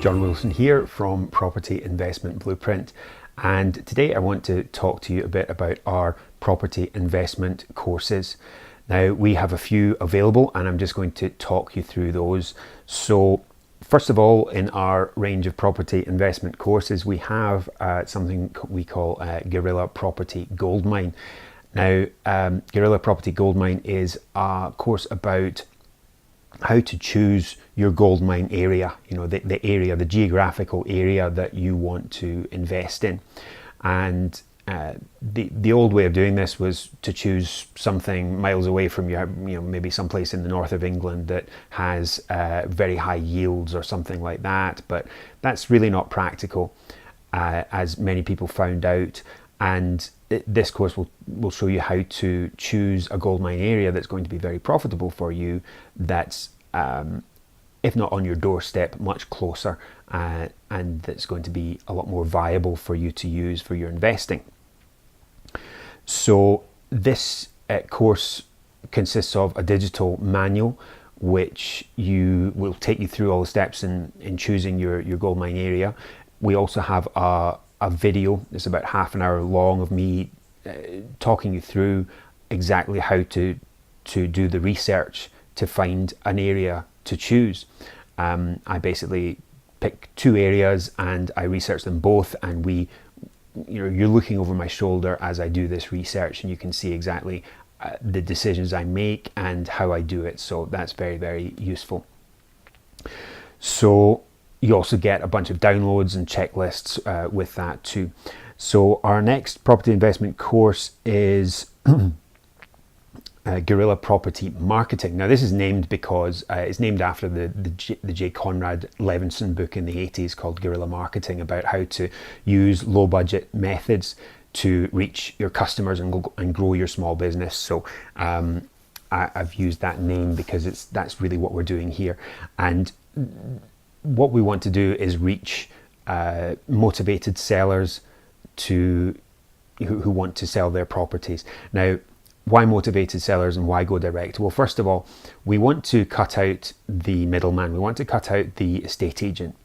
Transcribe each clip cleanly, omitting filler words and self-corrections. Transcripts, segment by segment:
John Wilson here from Property Investment Blueprint, and today I want to talk to you a bit about our property investment courses. Now, we have a few available and I'm just going to talk you through those. So first of all, in our range of property investment courses, we have something we call Guerrilla Property Goldmine. Now, Guerrilla Property Goldmine is a course about how to choose your goldmine area, the area, the geographical area that you want to invest in. And the old way of doing this was to choose something miles away from you, maybe someplace in the north of England that has very high yields or something like that. But that's really not practical, as many people found out. And this course will show you how to choose a goldmine area that's going to be very profitable for you, that's if not on your doorstep, much closer, and that's going to be a lot more viable for you to use for your investing. So this course consists of a digital manual which will take you through all the steps in choosing your goldmine area. We also have a video that's about half an hour long of me talking you through exactly how to do the research to find an area to choose. I basically pick two areas and I research them both, and you're looking over my shoulder as I do this research, and you can see exactly the decisions I make and how I do it. So that's very, very useful. So you also get a bunch of downloads and checklists with that too. So our next property investment course is Guerrilla Property Marketing. Now, this is named because it's named after the J. Conrad Levinson book in the 80s called Guerrilla Marketing, about how to use low budget methods to reach your customers and grow your small business. So I've used that name because that's really what we're doing here. And what we want to do is reach motivated sellers who want to sell their properties. Now, why motivated sellers and why go direct? Well, first of all, we want to cut out the middleman. We want to cut out the estate agent,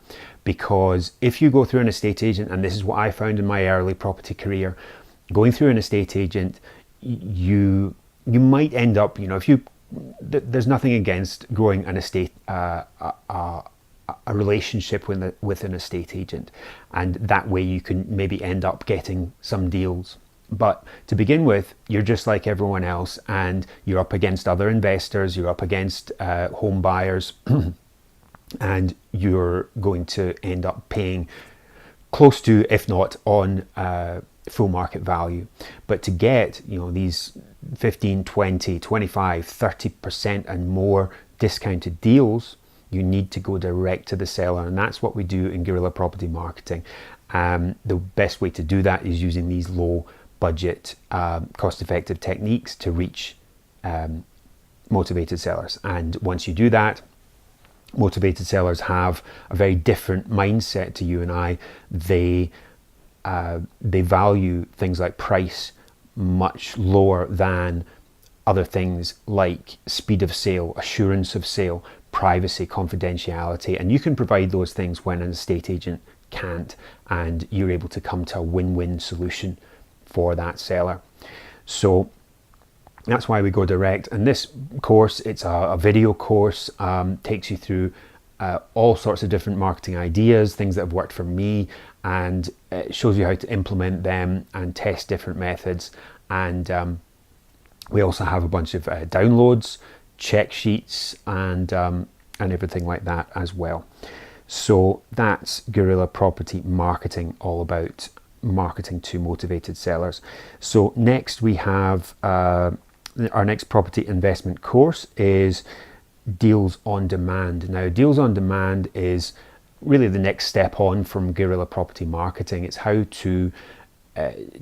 because if you go through an estate agent, and this is what I found in my early property career, going through an estate agent, you might end up, there's nothing against growing an estate, a relationship with an estate agent, and that way you can maybe end up getting some deals. But to begin with, you're just like everyone else, and you're up against other investors, you're up against home buyers, and you're going to end up paying close to, if not on full market value. But to get these 15, 20, 25, 30% and more discounted deals, you need to go direct to the seller, and that's what we do in Guerrilla Property Marketing. The best way to do that is using these low budget, cost-effective techniques to reach motivated sellers. And once you do that, motivated sellers have a very different mindset to you and I. They value things like price much lower than other things like speed of sale, assurance of sale, privacy, confidentiality, and you can provide those things when an estate agent can't, and you're able to come to a win-win solution for that seller. So that's why we go direct. And this course, it's a video course, takes you through all sorts of different marketing ideas, things that have worked for me, and it shows you how to implement them and test different methods. And we also have a bunch of downloads, check sheets, and everything like that as well. So that's Guerrilla Property Marketing, all about marketing to motivated sellers. So next we have our next property investment course is Deals on Demand. Now, Deals on Demand is really the next step on from Guerrilla Property Marketing. It's how to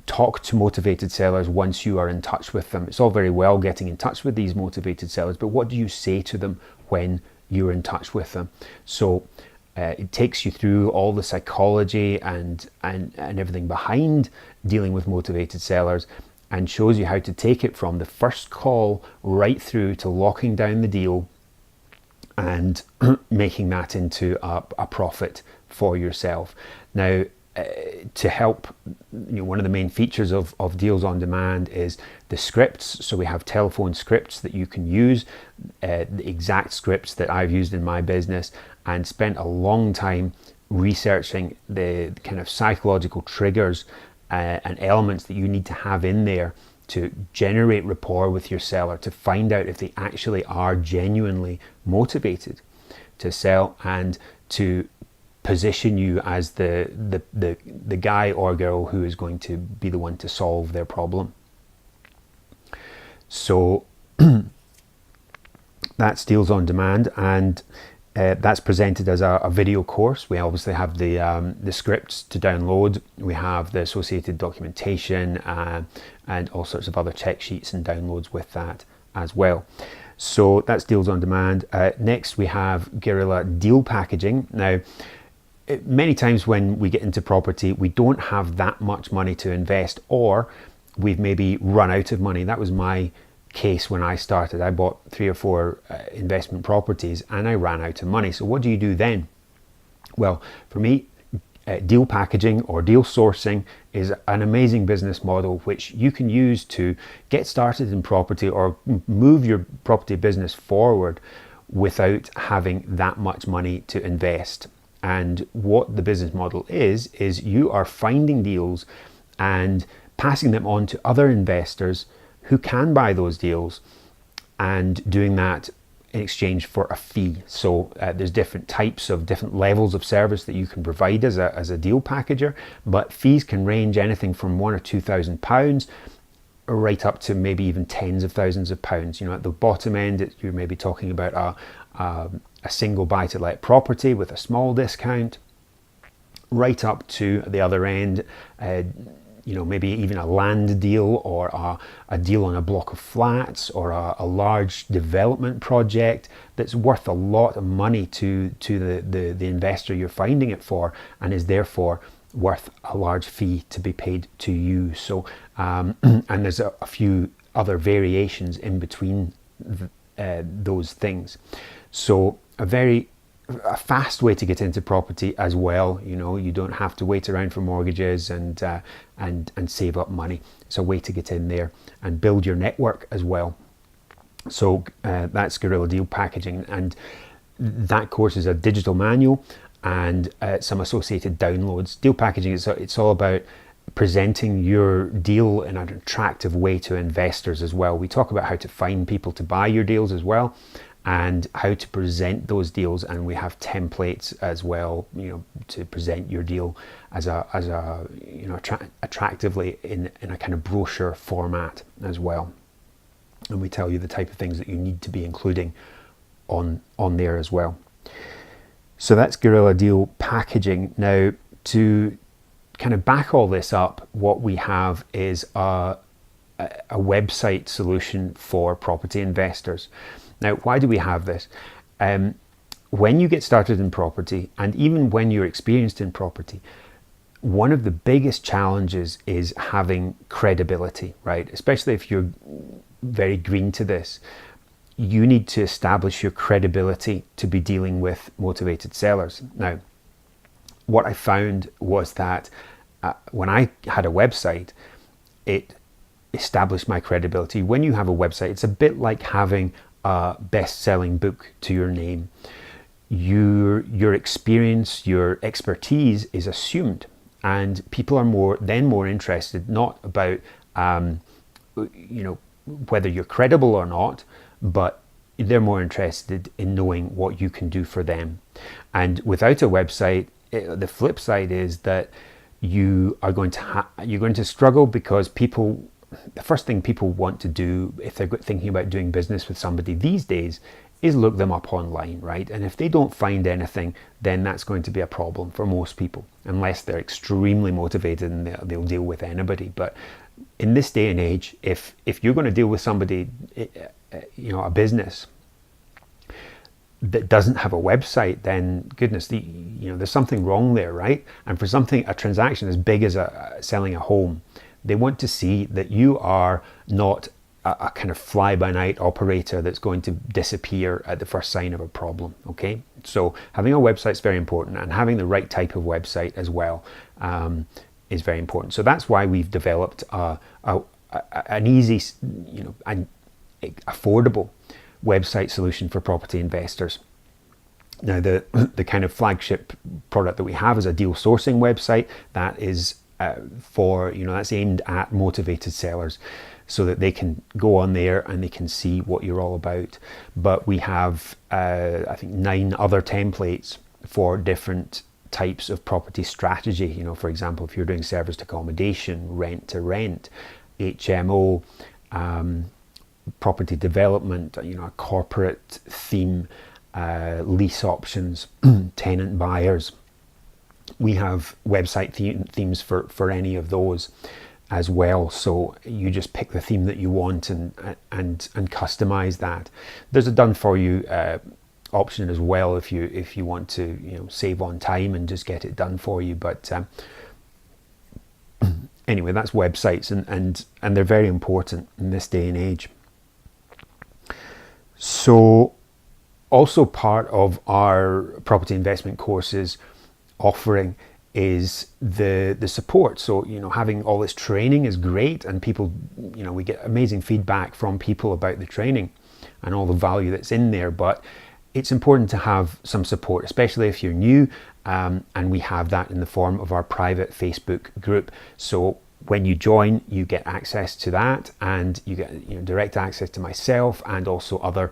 talk to motivated sellers once you are in touch with them. It's all very well getting in touch with these motivated sellers, but what do you say to them when you're in touch with them? So it takes you through all the psychology and everything behind dealing with motivated sellers, and shows you how to take it from the first call right through to locking down the deal and making that into a profit for yourself. Now, to help, one of the main features of Deals on Demand is the scripts. So we have telephone scripts that you can use, the exact scripts that I've used in my business, and spent a long time researching the kind of psychological triggers and elements that you need to have in there to generate rapport with your seller, to find out if they actually are genuinely motivated to sell, and to position you as the guy or girl who is going to be the one to solve their problem. So that's Deals on Demand, and that's presented as a video course. We obviously have the scripts to download. We have the associated documentation and all sorts of other check sheets and downloads with that as well. So that's Deals on Demand. Next we have Guerrilla Deal Packaging. Now, many times when we get into property, we don't have that much money to invest, or we've maybe run out of money. That was my case when I started. I bought 3 or 4 investment properties and I ran out of money. So what do you do then? Well, for me, deal packaging or deal sourcing is an amazing business model which you can use to get started in property or move your property business forward without having that much money to invest. And what the business model is you are finding deals and passing them on to other investors who can buy those deals, and doing that in exchange for a fee. So there's different types of different levels of service that you can provide as a deal packager, but fees can range anything from £1,000 or £2,000 right up to maybe even tens of thousands of pounds. At the bottom end, you're maybe talking about a single buy-to-let property with a small discount, right up to the other end, maybe even a land deal, or a deal on a block of flats, or a large development project that's worth a lot of money to the investor you're finding it for, and is therefore worth a large fee to be paid to you. So and there's a few other variations in between those things. So a fast way to get into property as well. You don't have to wait around for mortgages and save up money. It's a way to get in there and build your network as well. So that's Guerrilla Deal Packaging, and that course is a digital manual and some associated downloads. Deal packaging it's all about presenting your deal in an attractive way to investors as well. We talk about how to find people to buy your deals as well, and how to present those deals, and we have templates as well, to present your deal as attractively in a kind of brochure format as well. And we tell you the type of things that you need to be including on there as well. So that's Guerrilla Deal Packaging. Now, to kind of back all this up, what we have is a website solution for property investors. Now, why do we have this? When you get started in property, and even when you're experienced in property, one of the biggest challenges is having credibility, right? Especially if you're very green to this. You need to establish your credibility to be dealing with motivated sellers. Now, what I found was that when I had a website, it established my credibility. When you have a website, it's a bit like having a best-selling book to your name. Your experience, your expertise is assumed, and people are more interested not about whether you're credible or not, but they're more interested in knowing what you can do for them. And without a website, the flip side is that you're going to struggle, because the first thing people want to do if they're thinking about doing business with somebody these days is look them up online, right? And if they don't find anything, then that's going to be a problem for most people, unless they're extremely motivated and they'll deal with anybody. But in this day and age, if you're going to deal with somebody, a business that doesn't have a website, then goodness, there's something wrong there, right? And for a transaction as big as selling a home, they want to see that you are not a kind of fly-by-night operator that's going to disappear at the first sign of a problem. Okay, so having a website is very important, and having the right type of website as well is very important. So that's why we've developed an easy, an affordable website solution for property investors. Now, the kind of flagship product that we have is a deal sourcing website that is that's aimed at motivated sellers, so that they can go on there and they can see what you're all about. But we have, I think, 9 other templates for different types of property strategy. For example, if you're doing serviced accommodation, rent to rent, HMO, property development, a corporate theme, lease options, tenant buyers. We have website themes for any of those as well. So you just pick the theme that you want and customize that. There's a done for you option as well if you want to save on time and just get it done for you. But anyway, that's websites, and they're very important in this day and age. So also part of our property investment courses offering is the support. So having all this training is great, and people, we get amazing feedback from people about the training and all the value that's in there, but it's important to have some support, especially if you're new, and we have that in the form of our private Facebook group. So when you join, you get access to that, and you get direct access to myself and also other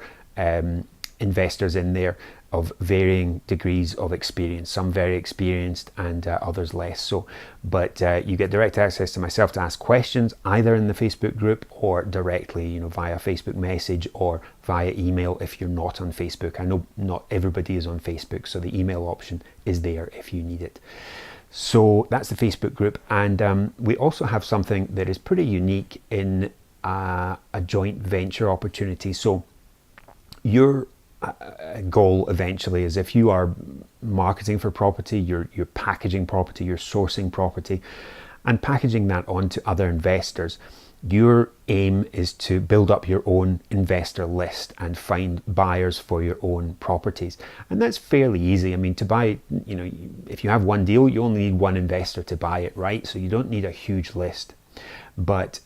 investors in there of varying degrees of experience, some very experienced and others less so. But you get direct access to myself to ask questions either in the Facebook group or directly, via Facebook message or via email if you're not on Facebook. I know not everybody is on Facebook, so the email option is there if you need it. So that's the Facebook group, and we also have something that is pretty unique in a joint venture opportunity. So your goal eventually is, if you are marketing for property, you're packaging property, you're sourcing property and packaging that on to other investors, your aim is to build up your own investor list and find buyers for your own properties. And that's fairly easy. I mean, to buy, if you have one deal, you only need one investor to buy it, right? So you don't need a huge list. But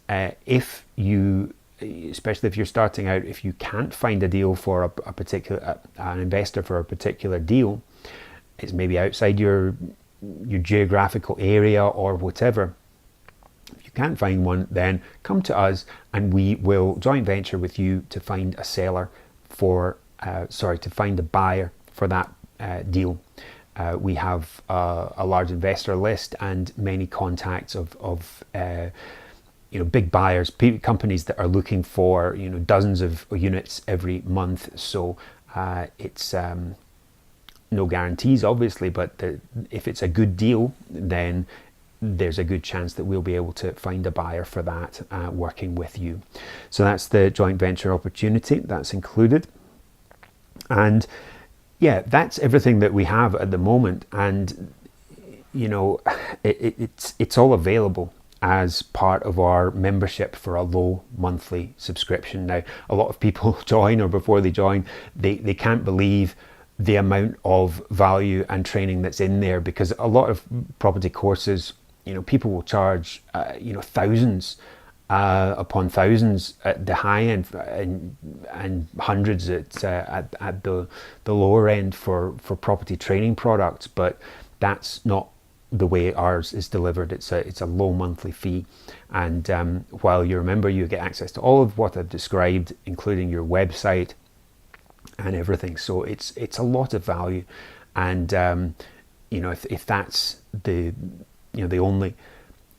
if you, especially if you're starting out, if you can't find a deal for a particular an investor for a particular deal, it's maybe outside your geographical area or whatever. If you can't find one, then come to us and we will joint venture with you to find a seller for to find a buyer for that deal. We have a large investor list and many contacts of big buyers, companies that are looking for dozens of units every month. So it's no guarantees, obviously, but if it's a good deal, then there's a good chance that we'll be able to find a buyer for that working with you. So that's the joint venture opportunity that's included. And yeah, that's everything that we have at the moment, and it's all available as part of our membership for a low monthly subscription. Now, a lot of people join, or before they join, they can't believe the amount of value and training that's in there, because a lot of property courses, people will charge thousands upon thousands at the high end, and hundreds at the lower end for property training products. But that's not the way ours is delivered. It's a low monthly fee, and while you're a member, you get access to all of what I've described, including your website and everything. So it's a lot of value, and if that's the only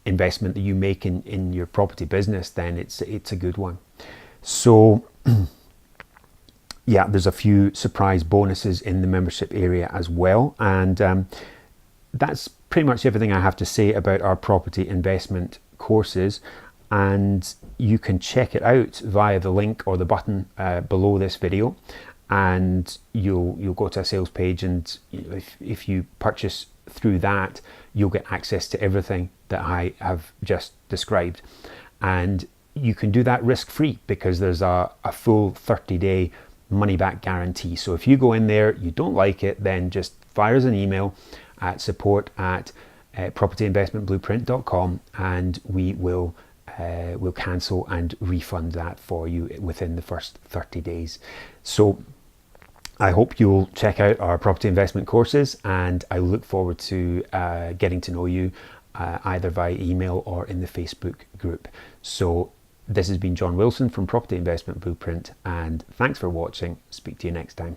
investment that you make in your property business, then it's a good one. So yeah, there's a few surprise bonuses in the membership area as well, and that's pretty much everything I have to say about our property investment courses. And you can check it out via the link or the button below this video, and you'll go to a sales page, and if you purchase through that, you'll get access to everything that I have just described. And you can do that risk-free because there's a full 30-day money-back guarantee. So if you go in there, you don't like it, then just fire us an email at support@propertyinvestmentblueprint.com, and we'll cancel and refund that for you within the first 30 days. So I hope you'll check out our property investment courses, and I look forward to getting to know you either via email or in the Facebook group. So this has been John Wilson from Property Investment Blueprint, and thanks for watching. Speak to you next time.